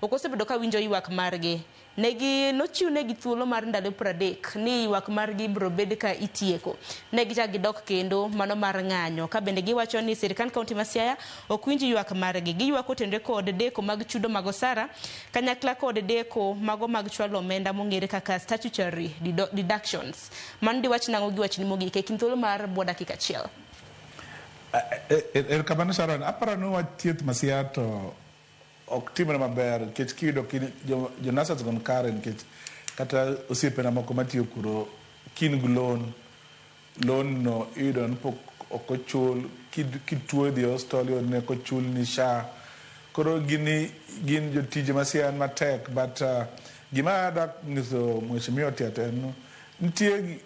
okosebedo ka winjo ywak margi. Negi nochiw negi thuolo mar ndalo 30 ni ywak margi biro bed ka itieko. Negi ja gidok kendo mano mar ng'anyo ka bende giwacho ni sirikal kaunti ma Siaya ok winj ywak margi. Giywak otende kod deko mag chudo mag osara kanyakla kod deko mago mag chwalo omenda mong'ere kaka statutory deductions. Mano diwach nango giwach ni mogik e kind thuolo mar buo dakika achiel. Kamano Sharon, aparo ni wach thieth ma Siaya to ok timre maber nikech kiyudo jo nurses gon kare nikech kata osiepena moko matiyo kuro kin gi loan no iyudo ni pok ok ochul kituo dhi hospital ne ok ochul ni SHA. Koro gin jotije ma Siaya matek, but gima dak nyiso mheshimiwa Tiate no nitie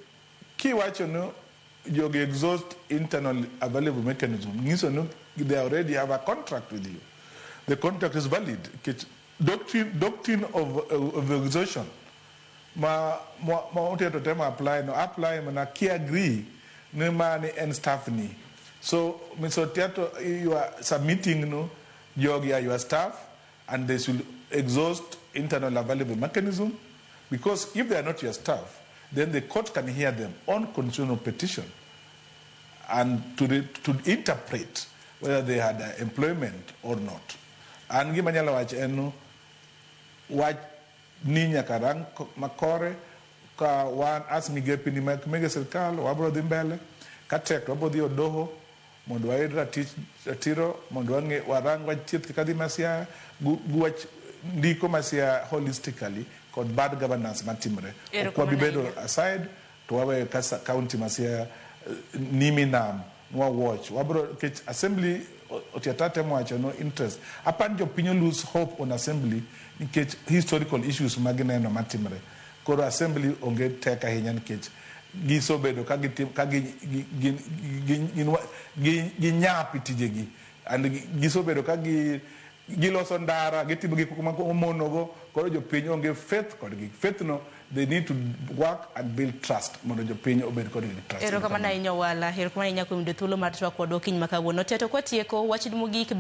kiwacho no jogi exhaust internal available mechanism nyiso no they already have a contract with you. The contract is valid. Doctrine of exhaustion. Ma oketo tema apply na ki agree ni mani and staff ni. So Mr. Tiato, you are submitting no yogi are your staff and they should exhaust internal available mechanism, because if they are not your staff, then the court can hear them on constitutional petition and to interpret whether they had employment or not. An gima nyalo wacho en wach ni nyaka rang makore ka wan as migepi ni mege sirkal wabro dhi mbele ka tek wabro dhi odoho mondo wayud ratiro mondo warang wach thieth kaka dhi ma Siaya wach ndiko ma Siaya holistically kod bad governance matimre kwa bibedo aside to wawe county ma Siaya nimi nam nwa watch wabro kech assembly otiatate mwacho no interest apan jopiny lose hope on assembly nikech historical issues magineno matimre. Koro assembly onge tek ahinya nikech gisobedo ka ginyapi tijegi and gisobedo ka giloso ndara gitimo gik monogo. Koro jopiny onge faith kodgi. Faith no they need to work and build trust mondo jopiny obed kod trust. Erokamano ahinya Owalla, erokamano ahinya kuom thuolo mar twak kodwa kiny makawuono. Teto kwatieko wach mogik